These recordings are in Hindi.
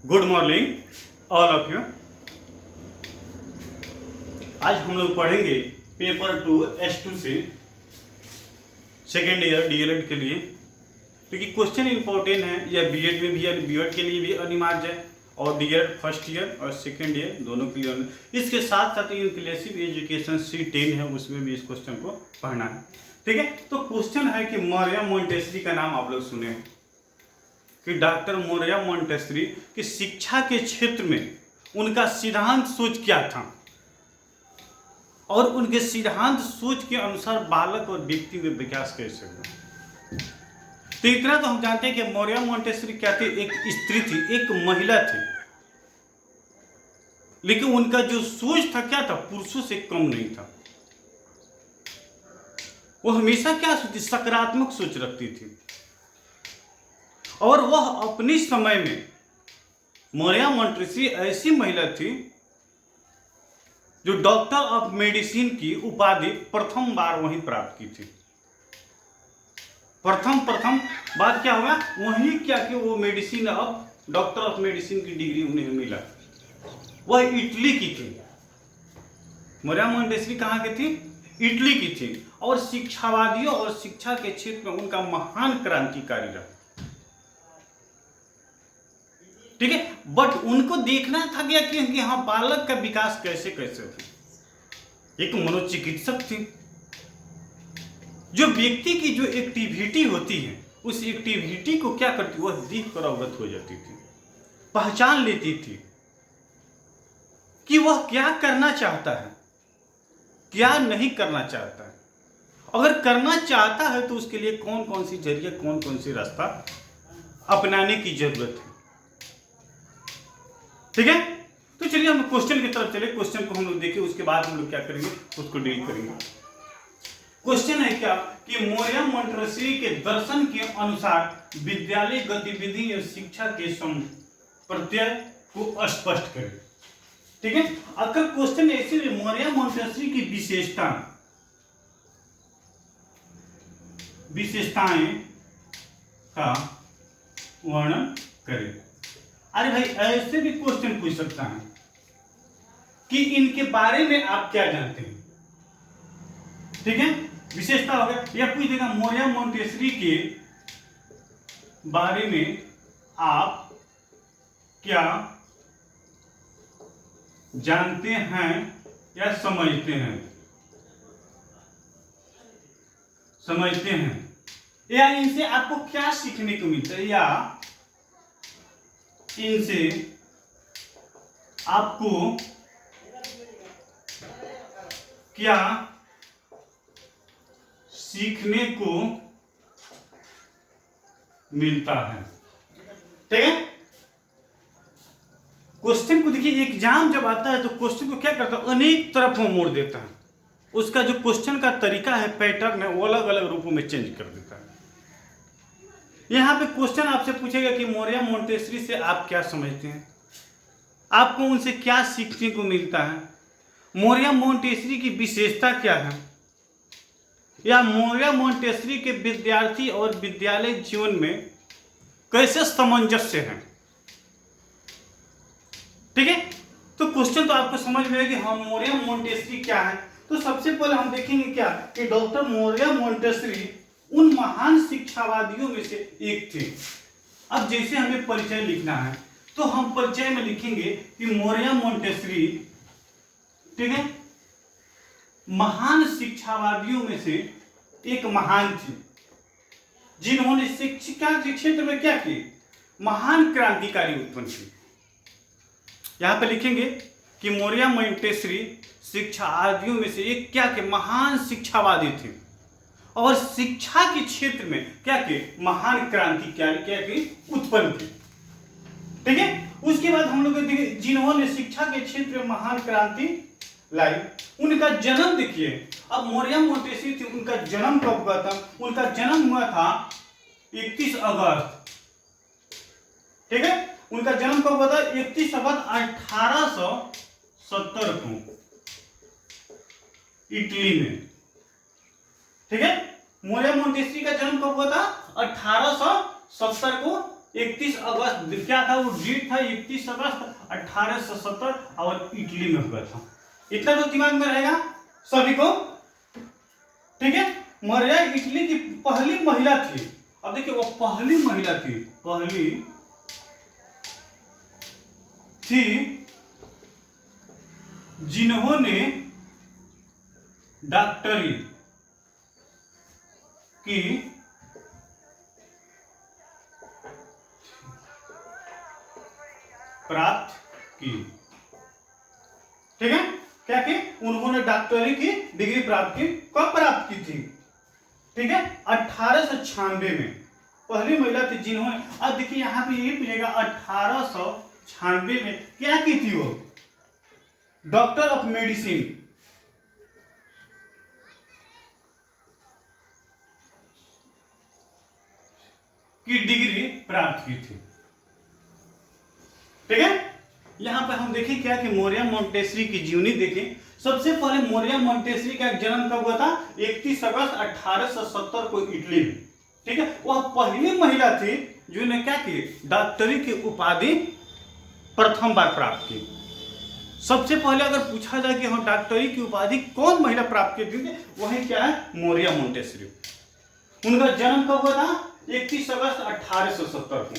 Good morning all of you. आज हम लोग पढ़ेंगे पेपर 2 S2 से सेकेंड ईयर डीएलएड के लिए, क्योंकि क्वेश्चन इंपॉर्टेंट है। यह बीएड में भी है, बीएड के लिए भी अनिवार्य है और डीएलएड फर्स्ट ईयर और सेकेंड ईयर दोनों के लिए। इसके साथ साथ इंक्लूसिव एजुकेशन C10 है, उसमें भी इस क्वेश्चन को पढ़ना है। ठीक है, तो क्वेश्चन है कि मरिया मोंटेसरी का नाम आप लोग सुने हैं कि डॉक्टर मरिया मोंटेसरी की शिक्षा के क्षेत्र में उनका सिद्धांत सोच क्या था और उनके सिद्धांत सोच के अनुसार बालक और व्यक्ति में विकास कैसे हुआ। तो इतना तो हम जानते हैं कि मरिया मोंटेसरी क्या थी, एक स्त्री थी, एक महिला थी, लेकिन उनका जो सोच था क्या था, पुरुषों से कम नहीं था। वो हमेशा क्या सोचती, सकारात्मक सोच रखती थी और वह अपने समय में मरिया मोंटेसरी ऐसी महिला थी जो डॉक्टर ऑफ मेडिसिन की उपाधि प्रथम बार वहीं प्राप्त की थी। प्रथम बात क्या हुआ, वहीं क्या कि वो medicine of doctor of medicine की डिग्री उन्हें मिला। वह इटली की थी। मरिया मोंटेसरी कहाँ की थी, इटली की थी और शिक्षावादियों और शिक्षा के क्षेत्र में उनका महान क्रांतिकारी रहा। ठीक है, बट उनको देखना था क्या कि हाँ बालक का विकास कैसे कैसे हो। एक मनोचिकित्सक थी, जो व्यक्ति की जो एक्टिविटी होती है उस एक्टिविटी को क्या करती, वह देख कर अवगत हो जाती थी, पहचान लेती थी कि वह क्या करना चाहता है, क्या नहीं करना चाहता है। अगर करना चाहता है तो उसके लिए कौन कौन सी जरिए, कौन कौन सी रास्ता अपनाने की जरूरत है। ठीक है, तो चलिए हम क्वेश्चन की तरफ चले। क्वेश्चन को हम लोग देखें, उसके बाद हम लोग क्या करेंगे, उसको डील करेंगे। क्वेश्चन है क्या कि मरिया मोंटेसरी के दर्शन के अनुसार विद्यालय गतिविधि और शिक्षा के प्रत्यय को स्पष्ट करें। ठीक है, अगर क्वेश्चन ऐसे मरिया मोंटेसरी की विशेषताएं का वर्णन करें। अरे भाई, ऐसे भी क्वेश्चन पूछ सकता है कि इनके बारे में आप क्या जानते हैं। ठीक है, विशेषता हो गया, या पूछ देगा मरिया मोंटेसरी के बारे में आप क्या जानते हैं या समझते हैं, या इनसे आपको क्या सीखने को मिलता है, या इनसे आपको क्या सीखने को मिलता है। ठीक है, क्वेश्चन को देखिए, एग्जाम जब आता है तो क्वेश्चन को क्या करता है, अनेक तरफ में मोड़ देता है। उसका जो क्वेश्चन का तरीका है, पैटर्न है, वो अलग अलग रूपों में चेंज कर देता है। यहां पे क्वेश्चन आपसे पूछेगा कि मरिया मोंटेसरी से आप क्या समझते हैं, आपको उनसे क्या सीखने को मिलता है, मरिया मोंटेसरी की विशेषता क्या है, या मरिया मोंटेसरी के विद्यार्थी और विद्यालय जीवन में कैसे सामंजस्य है। ठीक है, तो क्वेश्चन तो आपको समझ में आएगा कि हाँ मरिया मोंटेसरी क्या है। तो सबसे पहले हम देखेंगे क्या कि डॉक्टर मरिया मोंटेसरी उन महान शिक्षावादियों में से एक थे। अब जैसे हमें परिचय लिखना है तो हम परिचय में लिखेंगे कि मरिया मोंटेसरी, ठीक है, महान शिक्षावादियों में से एक महान थी, जिन्होंने शिक्षा के क्षेत्र में क्या की, महान क्रांतिकारी उत्पन्न की। यहां पे लिखेंगे कि मरिया मोंटेसरी शिक्षावादियों में से एक क्या के, महान शिक्षावादी थे और शिक्षा के क्षेत्र में क्या के, महान क्रांतिकारी क्या की उत्पन्न की। ठीक है, उसके बाद हम लोग देखिए जिन्होंने शिक्षा के क्षेत्र में महान क्रांति लाई, उनका जन्म देखिए। अब मरिया मोंटेसरी थी, उनका जन्म कब हुआ था, उनका जन्म हुआ था 31 अगस्त। ठीक है, उनका जन्म कब हुआ था, 31 अगस्त 1870 को इटली में। ठीक है, मरिया मोंटेसरी का जन्म कब हुआ था, 1870 को 31 अगस्त क्या था वो डेट था, 31 अगस्त 1870 और इटली में हुआ था। इतना तो दिमाग में रहेगा सभी को, ठीक है। मरिया इटली की पहली महिला थी। अब देखिए वो पहली महिला थी, पहली थी जिन्होंने डॉक्टरी की प्राप्त की, ठीक है। क्या की? उन्होंने डॉक्टरी की डिग्री प्राप्त की। कब प्राप्त की थी? ठीक है, 1896 में पहली महिला थी जिन्होंने, अब देखिए यहां पे ये मिलेगा 1896 में क्या की थी वो? डॉक्टर ऑफ मेडिसिन की डिग्री प्राप्त की थी, ठीक है। यहां पर हम देखें क्या कि मोरिया मोंटेसरी की जीवनी देखें। सबसे पहले मोरिया मोंटेसरी का जन्म कब हुआ था? 31 अगस्त 1870 को इटली में, ठीक है। वह पहली महिला थी जिन्होंने क्या की? डॉक्टरी की उपाधि प्रथम बार प्राप्त की। सबसे पहले अगर पूछा जाए कि हम डॉक्टरी की उपाधि कौन महिला प्राप्त की थी, वही क्या है? मोरिया मोंटेसरी। उनका जन्म कब हुआ था? 31 अगस्त 1870 को।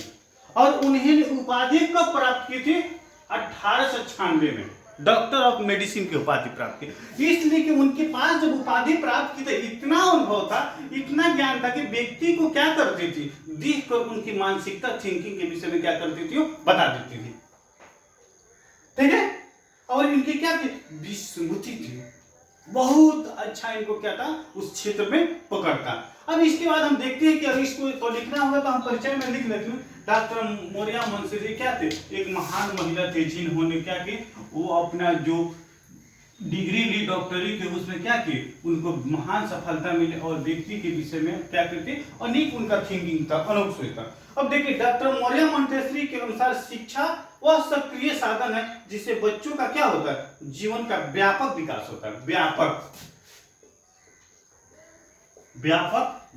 और उन्हें उपाधि कब प्राप्त की थी? 1896 में डॉक्टर ऑफ मेडिसिन की उपाधि प्राप्त की। इसलिए कि उनके पास जब उपाधि प्राप्त की तो इतना अनुभव था, इतना ज्ञान था कि व्यक्ति को क्या करती थी? देख कर उनकी मानसिकता, थिंकिंग के विषय में क्या करती थी? वो बता देती थी, ठीक है। और इनकी क्या थी? विस्मृति थी। बहुत अच्छा इनको क्या था? उस क्षेत्र में पकड़ता। अब इसके बाद हम देखते हैं कि अगर इसको तो लिखना होगा तो हम परिचय में लिख लेते हैं। डॉक्टर मोरिया मोंटेसरी क्या थे? एक महान महिला थे जिन्होंने क्या की? वो अपना जो डिग्री ली डॉक्टरी के, उसमें क्या की? उनको महान सफलता मिली और व्यक्ति के विषय में क्या करते? अनेक उनका थिंकिंग था, अनुभव था। अब देखिए डॉक्टर मोरिया मोंटेसरी के अनुसार शिक्षा वह सक्रिय साधन है जिससे बच्चों का क्या होता है? जीवन का व्यापक विकास होता है। व्यापक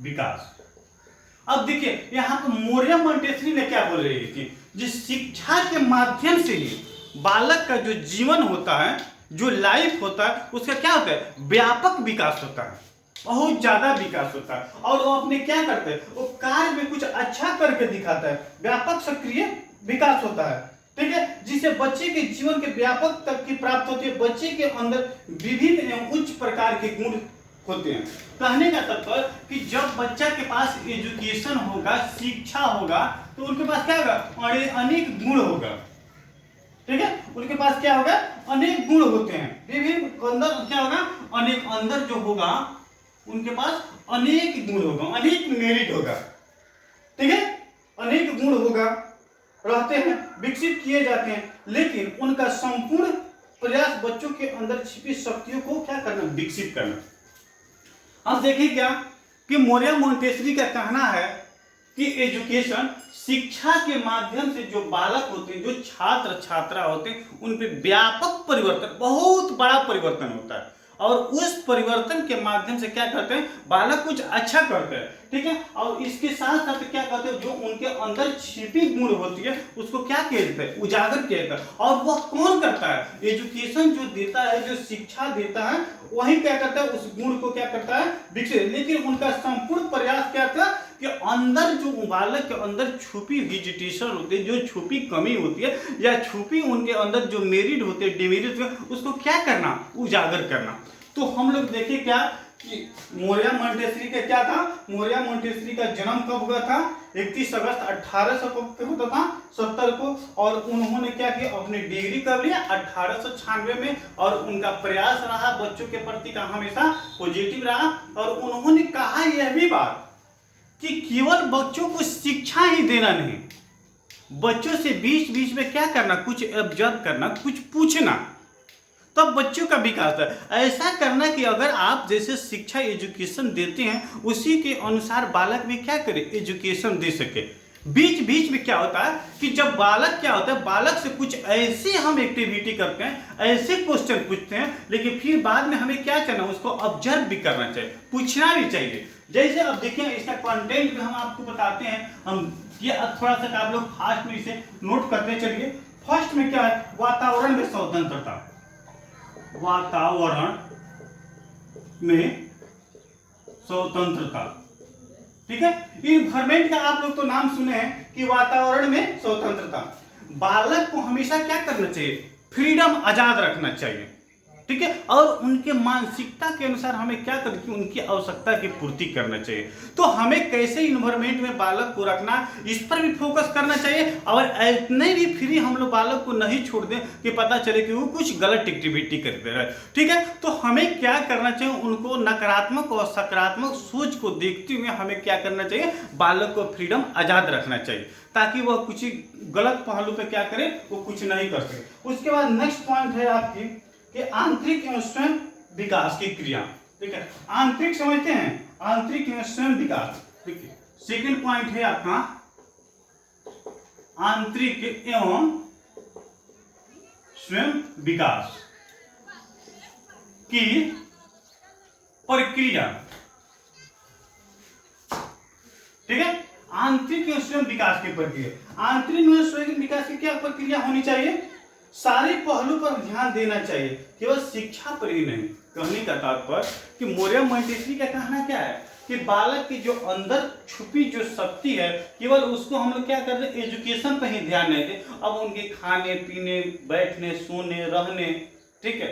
विकास। अब देखिए यहाँ पर मोरिया मोंटेसरी ने क्या बोल रही थी? जिस शिक्षा के माध्यम से ही बालक का जो जीवन होता है, जो लाइफ होता है, उसका क्या होता है? व्यापक विकास होता है, बहुत ज्यादा विकास होता है। और वो अपने क्या करते हैं? वो कार्य में कुछ अच्छा करके दिखाता है। व्यापक सक्रिय विकास होता है, ठीक है, जिससे बच्चे के जीवन के व्यापक तक की प्राप्त होती है। बच्चे के अंदर विभिन्न एवं उच्च प्रकार के गुण होते हैं। कहने का तात्पर्य कि जब बच्चा के पास एजुकेशन होगा, शिक्षा होगा, तो उनके पास क्या होगा? अनेक गुण होगा, ठीक है। उनके पास क्या होगा? अनेक गुण होते हैं। विभिन्न अंदर क्या होगा? अनेक अंदर जो होगा उनके पास अनेक गुण होगा, अनेक मेरिट होगा, ठीक है। अनेक गुण होगा, रहते हैं, विकसित किए जाते हैं। लेकिन उनका संपूर्ण प्रयास बच्चों के अंदर छिपी शक्तियों को क्या करना? विकसित करना। अब देखिए क्या कि मोरिया मोंटेसरी का कहना है कि एजुकेशन, शिक्षा के माध्यम से जो बालक होते हैं, जो छात्र छात्रा होते हैं, उन पे व्यापक परिवर्तन, बहुत बड़ा परिवर्तन होता है। और उस परिवर्तन के माध्यम से क्या करते हैं? बालक कुछ अच्छा करते हैं, ठीक है। और इसके साथ साथ क्या करते हैं? जो उनके अंदर छिपी गुण होती है उसको क्या कहते हैं? उजागर किया जाता है। और वह कौन करता है? एजुकेशन जो देता है, जो शिक्षा देता है, वही क्या करता है? उस गुण को क्या करता है? विकसित। लेकिन उनका संपूर्ण प्रयास क्या था कि अंदर जो बालक के अंदर छुपी वेजिटेशन होती है, जो छुपी कमी होती है, या छुपी उनके अंदर जो मेरिट होते हैं, डिमेरिट होते हैं, उसको क्या करना? उजागर करना। तो हम लोग देखें क्या कि मोरिया मोंटेसरी का क्या था? मोरिया मोंटेसरी का जन्म कब हुआ था? 31 अगस्त 1870 को। और उन्होंने क्या किया? अपनी डिग्री कब लिया? 1896 में। और उनका प्रयास रहा बच्चों के प्रति का हमेशा पॉजिटिव रहा। और उन्होंने कहा यह भी बात कि केवल बच्चों को शिक्षा ही देना नहीं, बच्चों से बीच बीच में क्या करना? कुछ ऑब्जर्व करना, कुछ पूछना, तब बच्चों का विकास है। ऐसा करना कि अगर आप जैसे शिक्षा एजुकेशन देते हैं उसी के अनुसार बालक भी क्या करे? एजुकेशन दे सके। बीच बीच में क्या होता है कि जब बालक क्या होता है, बालक से कुछ ऐसी हम एक्टिविटी करते हैं, ऐसे क्वेश्चन पूछते हैं, लेकिन फिर बाद में हमें क्या करना? उसको ऑब्जर्व भी करना चाहिए, पूछना भी चाहिए। जैसे अब देखिए इसका कंटेंट भी हम आपको बताते हैं। हम ये अब थोड़ा सा आप लोग फास्ट में इसे नोट करते चलिए। फर्स्ट में क्या है, वातावरण में स्वतंत्रता, वातावरण में स्वतंत्रता, ठीक है। इन्वायरमेंट का आप लोग तो नाम सुने हैं कि वातावरण में स्वतंत्रता। बालक को हमेशा क्या करना चाहिए, फ्रीडम, आजाद रखना चाहिए, ठीक है। और उनके मानसिकता के अनुसार हमें क्या करना चाहिए, उनकी आवश्यकता की पूर्ति करना चाहिए। तो हमें कैसे इन्वायरमेंट में बालक को रखना, इस पर भी फोकस करना चाहिए। और इतने भी फ्री हम लोग बालक को नहीं छोड़ दें कि पता चले कि वो कुछ गलत एक्टिविटी कर दे रहा है, ठीक है। तो हमें क्या करना चाहिए, उनको नकारात्मक और सकारात्मक सोच को देखते हुए हमें क्या करना चाहिए, बालक को फ्रीडम, आजाद रखना चाहिए, ताकि वह कुछ गलत पहलू पे क्या करे, वो कुछ नहीं कर सके। उसके बाद नेक्स्ट पॉइंट है आपकी कि आंतरिक एवं स्वयं विकास की क्रिया, ठीक है। आंतरिक समझते हैं, आंतरिक एवं स्वयं विकास, ठीक है। सेकंड पॉइंट है आपका आंतरिक एवं स्वयं विकास की प्रक्रिया, ठीक है। आंतरिक एवं स्वयं विकास की प्रक्रिया, आंतरिक एवं स्वयं विकास की क्या प्रक्रिया होनी चाहिए, सारे पहलू पर ध्यान देना चाहिए, केवल शिक्षा पर ही नहीं। कहने का तात्पर्य कि मोरिया मोंटेसरी का कहना क्या है कि बालक की जो अंदर छुपी जो शक्ति है, केवल उसको हम लोग क्या कर रहे हैं, एजुकेशन पर ही ध्यान नहीं दे। अब उनके खाने पीने, बैठने, सोने, रहने, ठीक है,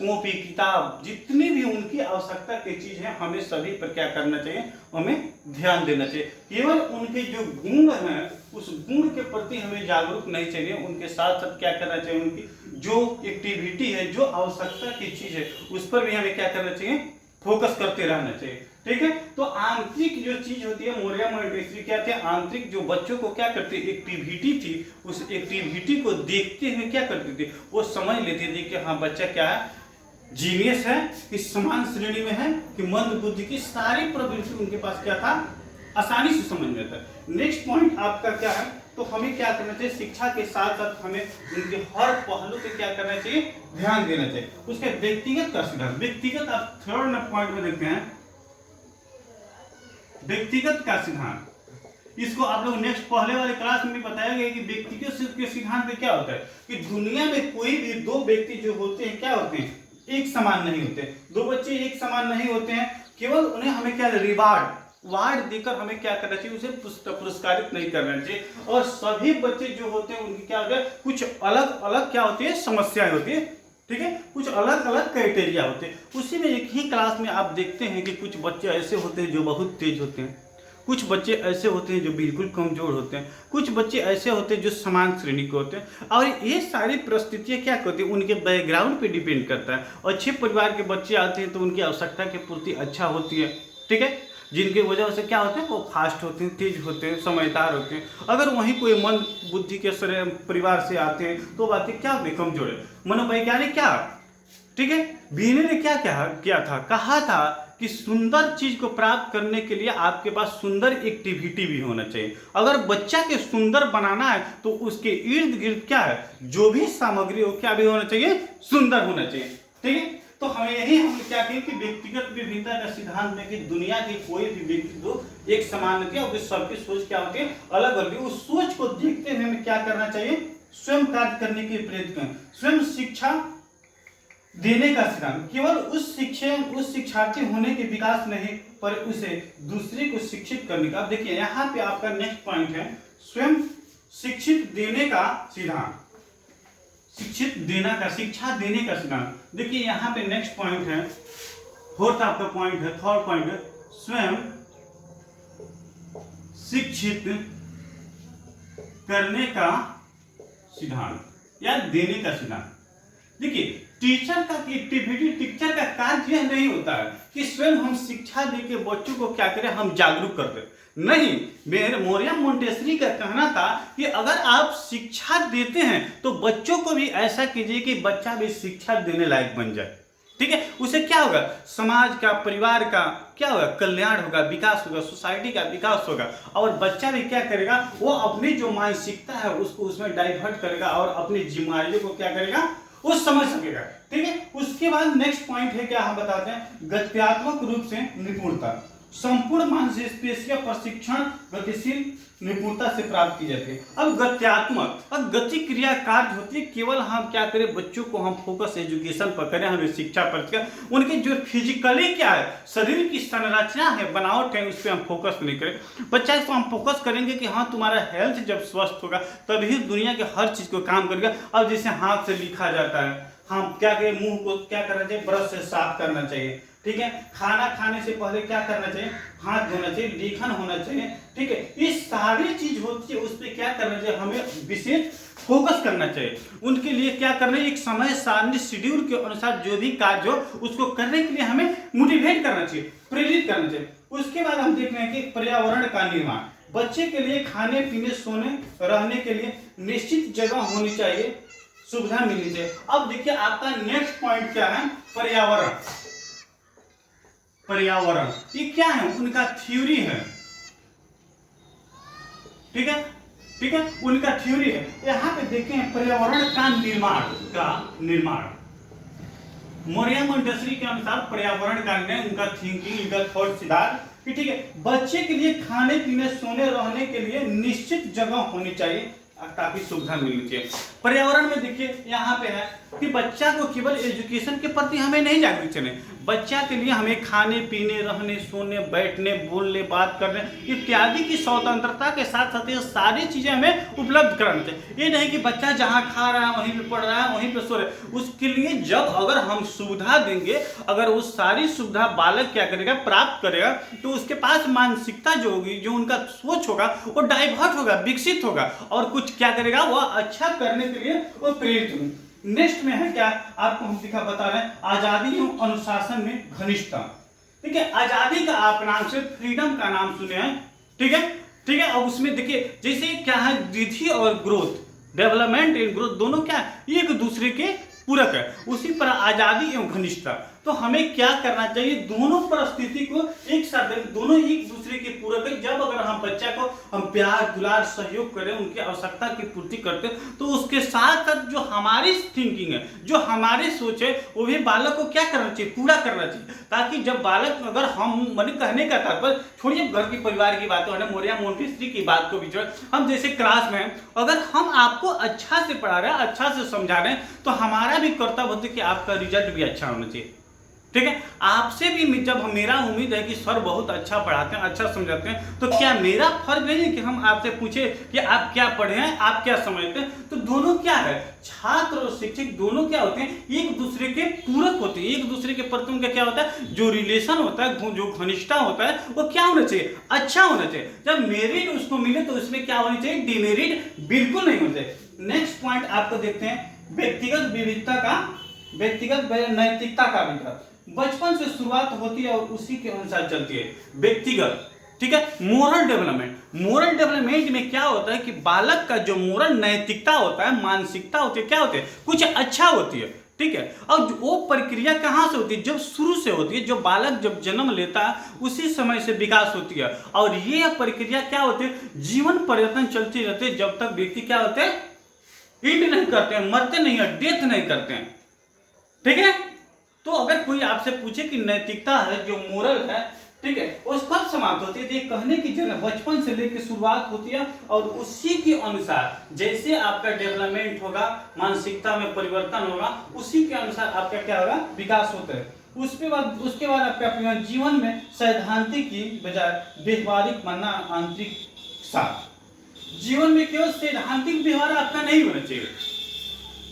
कॉपी किताब, जितनी भी उनकी आवश्यकता की चीज है, हमें सभी पर क्या करना चाहिए, हमें ध्यान देना चाहिए। केवल उनके जो गुण हैं, उस गुण के प्रति हमें जागरूक नहीं चाहिए, उनके साथ साथ क्या करना चाहिए, उनकी जो एक्टिविटी है, जो आवश्यकता की चीज है, उस पर भी हमें क्या करना चाहिए, फोकस करते रहना चाहिए, ठीक है। तो आंतरिक जो चीज होती है, मोरिया मोंटेसरी क्या थे, आंतरिक जो बच्चों को क्या करती एक्टिविटी थी, उस एक्टिविटी को देखते हुए क्या करती थी, वो समझ लेती थी कि हाँ बच्चा क्या है, जीनियस है, कि समान श्रेणी में है, कि मंद बुद्धि की सारी प्रवृत्ति उनके पास क्या था, आसानी से समझ में आता है। नेक्स्ट पॉइंट आपका क्या है, तो हमें क्या करना चाहिए, शिक्षा के साथ साथ हमें उनके हर पहलू पे क्या करना चाहिए, ध्यान देना चाहिए। उसके व्यक्तिगत का सिद्धांत, व्यक्तिगत आप थर्ड पॉइंट में देखते हैं, व्यक्तिगत का सिद्धांत। इसको आप लोग नेक्स्ट पहले वाले क्लास में भी बताया गया कि व्यक्तिगत के सिद्धांत में क्या होता है कि दुनिया में कोई भी दो व्यक्ति जो होते हैं, क्या होते हैं, एक समान नहीं होते। दो बच्चे एक समान नहीं होते हैं, केवल उन्हें हमें क्या, रिवार्ड, वार्ड देकर हमें क्या करना चाहिए, उसे पुरस्कारित नहीं करना चाहिए। और सभी बच्चे जो होते हैं उनकी क्या होता है, कुछ अलग अलग क्या होती है, समस्याएं होती है, ठीक है, कुछ अलग अलग क्राइटेरिया होते हैं। उसी में एक ही क्लास में आप देखते हैं कि कुछ बच्चे ऐसे होते हैं जो बहुत तेज होते हैं, कुछ बच्चे ऐसे होते हैं जो बिल्कुल कमजोर होते हैं, कुछ बच्चे ऐसे होते हैं जो समान श्रेणी के होते हैं। और ये सारी परिस्थितियाँ क्या करती हैं, उनके बैकग्राउंड पे डिपेंड करता है। अच्छे परिवार के बच्चे आते हैं तो उनकी आवश्यकता की पूर्ति अच्छा होती है, ठीक है, जिनकी वजह से क्या होते हैं, वो फास्ट होते हैं, तेज होते हैं, समझदार होते हैं। अगर वहीं कोई मंद बुद्धि के परिवार से आते हैं तो बातें क्या होती है, कमजोर है। मनोवैज्ञानिक क्या, ठीक है, बीने ने क्या किया था, कहा था कि सुंदर चीज को प्राप्त करने के लिए आपके पास सुंदर एक्टिविटी भी होना चाहिए। अगर बच्चा के सुंदर बनाना है तो उसके इर्द गिर्द क्या है, जो भी सामग्री हो, क्या भी होना चाहिए, सुंदर होना चाहिए, ठीक है। तो हमें यही हम क्या कहें कि व्यक्तिगत विभिन्नता का सिद्धांत में कि दुनिया की कोई भी व्यक्ति दो एक समान नहीं है, सबकी सोच क्या होती है, अलग अलग। उस सोच को देखते हुए हमें क्या करना चाहिए, स्वयं कार्य करने के प्रेरित करें, स्वयं शिक्षा देने का सिद्धांत। केवल उस शिक्षार्थी होने के विकास नहीं, पर उसे दूसरे को शिक्षित करने का। देखिए यहाँ पे आपका नेक्स्ट पॉइंट है, स्वयं शिक्षित देने का सिद्धांत, शिक्षित देना का, शिक्षा देने का सिद्धांत। देखिए यहाँ पे नेक्स्ट पॉइंट है, फोर्थ आपका पॉइंट है, थर्ड पॉइंट है, स्वयं शिक्षित करने का सिद्धांत या देने का सिद्धांत। देखिए टीचर का एक्टिविटी, टीचर का कार्य यह नहीं होता है कि स्वयं हम शिक्षा देके बच्चों को क्या करें, हम जागरूक कर दें। नहीं, मेरे मोरिया मोंटेसरी का कहना था कि अगर आप शिक्षा देते हैं तो बच्चों को भी ऐसा कीजिए कि बच्चा भी शिक्षा देने लायक बन जाए, ठीक है। उसे क्या होगा, समाज का, परिवार का क्या होगा, कल्याण होगा, विकास होगा, सोसाइटी का विकास होगा। और बच्चा भी क्या करेगा, वो अपनी जो मानसिकता है उसको उसमें डाइवर्ट करेगा और अपनी जिम्मेदारियों को क्या करेगा, वो समझ सकेगा, ठीक है। उसके बाद नेक्स्ट पॉइंट है क्या, हम बताते हैं, गत्यात्मक रूप से निपुणता। संपूर्ण मांसपेशियां प्रशिक्षण गतिशील निपुणता से प्राप्त की जाती है। अब गत्यात्मक, अब गति क्रिया कार्य होती है, केवल हम क्या करें, बच्चों को हम फोकस एजुकेशन पर करें, हमें शिक्षा पर करें, उनके जो फिजिकली क्या है, शरीर की संरचना है, बनावट है, उस पर हम फोकस नहीं करें। बच्चा को हम फोकस करेंगे कि हाँ तुम्हारा हेल्थ जब स्वस्थ होगा तभी दुनिया के हर चीज को काम करेगा। अब जैसे हाथ से लिखा जाता है, हम क्या करें, मुंह को क्या करना चाहिए, ब्रश से साफ करना चाहिए, ठीक है। खाना खाने से पहले क्या करना चाहिए, हाथ धोना चाहिए, लेखन होना चाहिए, ठीक है। ये सारी चीज होती है, उस पर क्या करना चाहिए, हमें विशेष फोकस करना चाहिए। उनके लिए क्या करना है, एक समय सारणी शेड्यूल के अनुसार जो भी कार्य हो उसको करने के लिए हमें मोटिवेट करना चाहिए, प्रेरित करना चाहिए। उसके बाद हम देख रहे हैं कि पर्यावरण का निर्माण, बच्चे के लिए खाने पीने सोने रहने के लिए निश्चित जगह होनी चाहिए, सुविधा मिलनी चाहिए। अब देखिए आपका नेक्स्ट पॉइंट क्या है, पर्यावरण। पर्यावरण ये क्या है, उनका थ्योरी है, ठीक है, ठीक है, उनका थ्योरी है। यहां पे देखें पर्यावरण का निर्माण मौर्य मोंटेसरी के अनुसार पर्यावरण का निर्माण, उनका थिंकिंग, उनका थॉट सिद्धांत, ठीक है। बच्चे के लिए खाने पीने सोने रहने के लिए निश्चित जगह होनी चाहिए, काफी सुविधा मिलनी चाहिए। पर्यावरण में देखिए यहाँ पे है कि बच्चा को केवल एजुकेशन के प्रति हमें नहीं जागरूक करना, बच्चा के लिए हमें खाने पीने रहने सोने बैठने बोलने बात करने इत्यादि की स्वतंत्रता के साथ साथ ये सारी चीजें हमें उपलब्ध करानी चाहिए। ये नहीं कि बच्चा जहाँ खा रहा है वहीं पे पढ़ रहा है वहीं पे सो रहा है, उसके लिए जब अगर हम सुविधा देंगे, अगर वो सारी सुविधा बालक क्या करेगा, प्राप्त करेगा, तो उसके पास मानसिकता जो होगी, जो उनका सोच होगा वो डाइवर्ट होगा, विकसित होगा और कुछ क्या करेगा, वह अच्छा करने के लिए वो प्रेरित होगा। नेक्स्ट में है क्या, आपको हम दिखा बता रहे हैं, आजादी एवं अनुशासन में घनिष्ठता, ठीक है। आजादी का आप नाम से फ्रीडम का नाम सुने हैं, ठीक है, ठीक है। और उसमें देखिए जैसे क्या है, वृद्धि और ग्रोथ, डेवलपमेंट एंड ग्रोथ दोनों क्या है, एक दूसरे के पूरक है। उसी पर आजादी एवं घनिष्ठता, तो हमें क्या करना चाहिए, दोनों परिस्थिति को एक साथ, दोनों एक दूसरे के पूरक है। जब अगर हम बच्चा को हम प्यार दुलार सहयोग करें, उनकी आवश्यकता की पूर्ति करते हैं, तो उसके साथ साथ जो हमारी थिंकिंग है, जो हमारी सोच है, वो भी बालक को क्या करना चाहिए, पूरा करना चाहिए। ताकि जब बालक, अगर हम मैंने कहने का तात्पर्य, छोड़िए घर की परिवार की बात, मौर्य मोंटेसरी की बात को भी छोड़, हम जैसे क्लास में अगर हम आपको अच्छा से पढ़ा रहे हैं, अच्छा से समझा रहे हैं, तो हमारा भी कर्तव्य होता है कि आपका रिजल्ट भी अच्छा होना चाहिए, ठीक है। आपसे भी जब मेरा उम्मीद है कि सर बहुत अच्छा पढ़ाते हैं, अच्छा समझाते हैं, तो क्या मेरा फर्ज नहीं है कि हम आपसे पूछे कि आप क्या पढ़े हैं, आप क्या समझते हैं। तो दोनों क्या है, छात्र और शिक्षक दोनों क्या होते हैं, एक दूसरे के पूरक होते हैं, एक दूसरे के प्रति उनका क्या होता है, जो रिलेशन होता है, जो घनिष्ठता होता है, वो क्या होना चाहिए, अच्छा होना चाहिए। जब मेरिट उसको मिले तो उसमें क्या होनी चाहिए, डिमेरिट बिल्कुल नहीं होना चाहिए। नेक्स्ट पॉइंट आपको देखते हैं, व्यक्तिगत विविधता का, व्यक्तिगत नैतिकता का विकास। बचपन से शुरुआत होती है और उसी के अनुसार चलती है। व्यक्तिगत, ठीक है, मोरल डेवलपमेंट, मोरल डेवलपमेंट में क्या होता है कि बालक का जो मोरल नैतिकता होता है, मानसिकता होती है, क्या होती है, कुछ अच्छा होती है, ठीक है। और वो प्रक्रिया कहाँ से होती है, जब शुरू से होती है, जो बालक जब जन्म लेता है उसी समय से विकास होती है। और ये प्रक्रिया क्या होती है, जीवन पर्यटन चलती रहती है, जब तक व्यक्ति क्या होते हैं, इंड नहीं करते हैं, मरते नहीं है, डेथ नहीं करते हैं, ठीक है। तो अगर कोई आपसे पूछे कि नैतिकता है, जो मोरल है, ठीक है, वो कब समाप्त होती है, ये कहने की जगह बचपन से लेकर शुरुआत होती है और उसी के अनुसार जैसे आपका डेवलपमेंट होगा, मानसिकता में परिवर्तन होगा, उसी के अनुसार आपका क्या होगा, विकास होता है। उसके बाद आपका अपने जीवन में सैद्धांतिक की बजाय व्यवहारिक मानना आंतरिक साथ, जीवन में केवल सैद्धांतिक व्यवहार आपका नहीं होना चाहिए,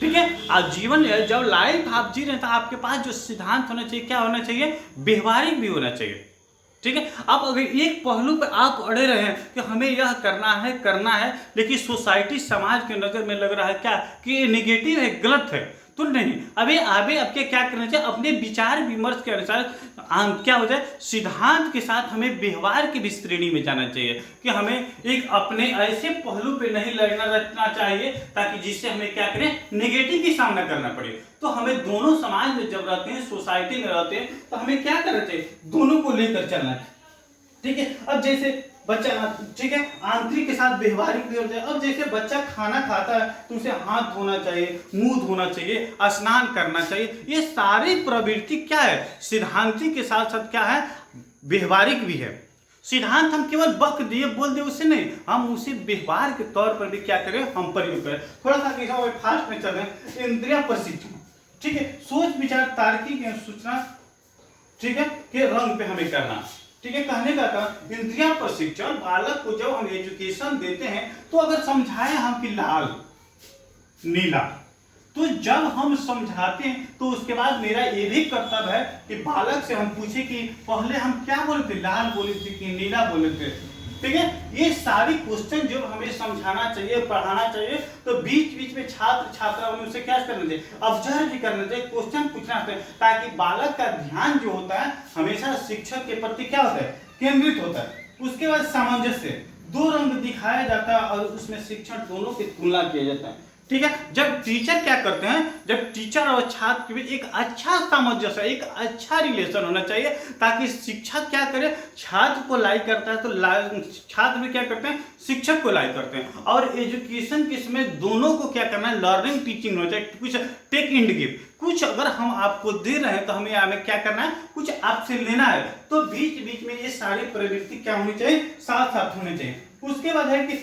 ठीक है। आप जीवन जब लाइफ आप जी रहे हैं तो आपके पास जो सिद्धांत होना चाहिए, क्या होना चाहिए, व्यवहारिक भी होना चाहिए, ठीक है। अब अगर एक पहलू पर आप अड़े रहे हैं कि हमें यह करना है, लेकिन सोसाइटी समाज के नजर में लग रहा है क्या कि ये नेगेटिव है, गलत है, तो नहीं, अभी आपके क्या करना चाहिए, अपने विचार विमर्श के अनुसार क्या हो जाए, सिद्धांत के साथ हमें व्यवहार की भी श्रेणी में जाना चाहिए कि हमें एक अपने ऐसे पहलू पे नहीं रखना चाहिए ताकि जिससे हमें क्या करें, नेगेटिव की सामना करना पड़े। तो हमें दोनों समाज में जब रहते हैं, सोसाइटी में रहते हैं, तो हमें क्या करना चाहिए, दोनों को लेकर चलना है, ठीक है। अब जैसे बच्चा, ठीक है, आंतरिक के साथ व्यवहारिक भी हो जाए। अब जैसे बच्चा खाना खाता है तो उसे हाथ धोना चाहिए, मुंह धोना चाहिए, स्नान करना चाहिए, ये सारी प्रवृत्ति क्या है, सिद्धांतिक के साथ साथ क्या है, व्यवहारिक भी है। सिद्धांत हम केवल बक दिए बोल दिए उससे नहीं, हम उसे व्यवहार के तौर पर भी क्या करें, हम प्रयोग करें। थोड़ा सा फास्ट में चल रहे हैं। इंद्रिय प्रशिक्षण, ठीक है, सोच विचार तार्किक सूचना, ठीक है, के रंग पे हमें करना, ठीक है। कहने का था इंद्रिय प्रशिक्षण, बालक को जब हम एजुकेशन देते हैं तो अगर समझाए हम कि लाल नीला, तो जब हम समझाते हैं तो उसके बाद मेरा ये भी कर्तव्य है कि बालक से हम पूछे कि पहले हम क्या बोले थे, लाल बोले थे कि नीला बोले थे, ठीक है। ये सारी क्वेश्चन जो हमें समझाना चाहिए, पढ़ाना चाहिए, तो बीच बीच में छात्र छात्राओं ने उसे क्या करना चाहिए, ऑब्जर्व भी करना चाहिए, क्वेश्चन पूछना चाहिए, ताकि बालक का ध्यान जो होता है हमेशा शिक्षक के प्रति क्या होता है, केंद्रित होता है। उसके बाद सामंजस्य, दो रंग दिखाया जाता है और उसमें शिक्षण दोनों की तुलना किया जाता है, ठीक है। जब टीचर क्या करते हैं, जब टीचर और छात्र के बीच एक अच्छा सामंजस्य, एक अच्छा रिलेशन होना चाहिए, ताकि शिक्षक क्या करे, छात्र को लाइक करता है तो छात्र भी क्या करते हैं, शिक्षक को लाइक करते हैं। और एजुकेशन के समय दोनों को क्या करना है, लर्निंग टीचिंग होना चाहिए, कुछ टेक एंड गिव, कुछ अगर हम आपको दे रहे हैं तो हमें क्या करना है, कुछ आपसे लेना है, तो बीच बीच में ये सारी प्रवृत्ति क्या होनी चाहिए, साथ साथ होनी चाहिए। उसके बाद है कि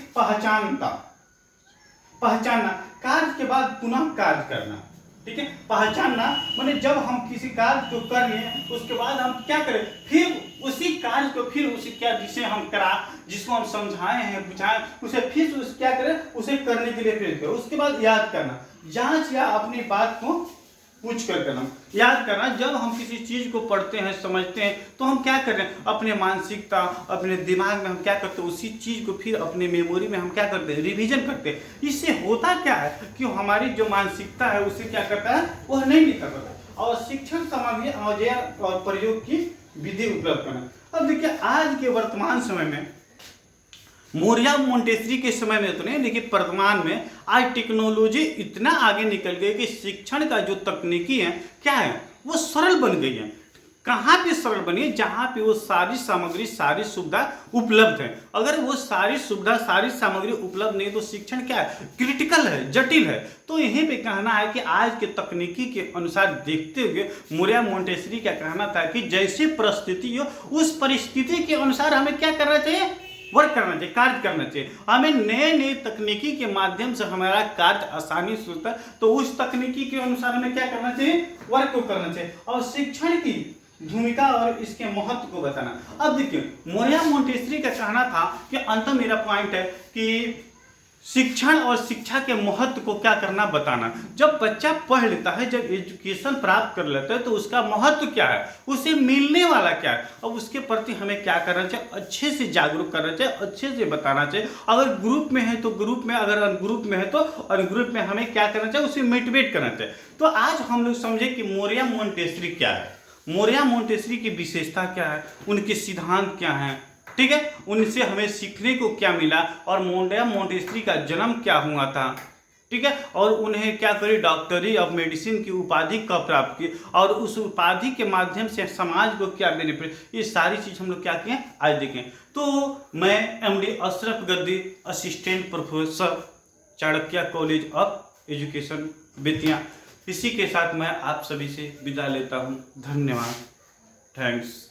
पहचानना, कार्य के बाद पुनः कार्य करना, ठीक है। पहचानना माने जब हम किसी कार्य को कर लिए उसके बाद हम क्या करें, फिर उसी कार्य को फिर उसी क्या जिसे हम जिसको हम समझाए हैं, बुझाए, उसे फिर उस क्या करें, उसे करने के लिए प्रेरित करें। उसके बाद याद करना, जांच या अपनी बात को पूछ कर करना, याद करना। जब हम किसी चीज को पढ़ते हैं, समझते हैं, तो हम क्या कर रहे हैं, अपने मानसिकता, अपने दिमाग में हम क्या करते हैं, उसी चीज को फिर अपने मेमोरी में हम क्या करते हैं, रिवीजन करते हैं। इससे होता क्या है कि हमारी जो मानसिकता है उसे क्या करता है, वह नहीं निकल पाता। और शिक्षण सामग्री औजार और प्रयोग की विधि उपलब्ध करना। अब देखिए आज के वर्तमान समय में, मौर्य मोंटेसरी के समय में तो नहीं, लेकिन वर्तमान में आज टेक्नोलॉजी इतना आगे निकल गई कि शिक्षण का जो तकनीकी है क्या है, वो सरल बन गई है। कहाँ पे सरल बनी है, जहाँ पे वो सारी सामग्री, सारी सुविधा उपलब्ध है। अगर वो सारी सुविधा, सारी सामग्री उपलब्ध नहीं तो शिक्षण क्या है, क्रिटिकल है, जटिल है। तो यहीं पे कहना है कि आज के तकनीकी के अनुसार देखते हुए मौर्य मोंटेसरी का कहना था कि जैसी परिस्थिति हो उस परिस्थिति के अनुसार हमें क्या करना चाहिए, वर्क करना चाहिए, कार्य करना चाहिए। हमें नए नए तकनीकी के माध्यम से हमारा कार्य आसानी से होता है, तो उस तकनीकी के अनुसार हमें क्या करना चाहिए, वर्क को करना चाहिए। और शिक्षण की भूमिका और इसके महत्व को बताना। अब देखिए मौर्य मोंटेसरी का कहना था कि अंत मेरा पॉइंट है कि शिक्षण और शिक्षा के महत्व को क्या करना, बताना। जब बच्चा पढ़ लेता है, जब एजुकेशन प्राप्त कर लेता है, तो उसका महत्व क्या है, उसे मिलने वाला क्या है, और उसके प्रति हमें क्या करना चाहिए, अच्छे से जागरूक करना चाहिए, अच्छे से बताना चाहिए। अगर ग्रुप में है तो ग्रुप में, अगर अनग्रुप में है तो अनग्रुप में हमें क्या करना चाहिए, उसे मोटिवेट करना चाहिए। तो आज हम लोग समझे कि मौर्य मोंटेसरी क्या है, मौर्य मोंटेसरी की विशेषता क्या है, उनके सिद्धांत क्या हैं, ठीक है, उनसे हमें सीखने को क्या मिला, और मौर्य मोंटेसरी का जन्म क्या हुआ था, ठीक है, और उन्हें क्या करी, डॉक्टरी ऑफ मेडिसिन की उपाधि कब प्राप्त की, और उस उपाधि के माध्यम से समाज को क्या बेनिफिट, ये सारी चीज हम लोग क्या किए आज देखें। तो मैं MD Ashraf Gaddi, assistant professor, Chanakya college of education Bettiah, इसी के साथ मैं आप सभी से विदा लेता हूँ। धन्यवाद, थैंक्स।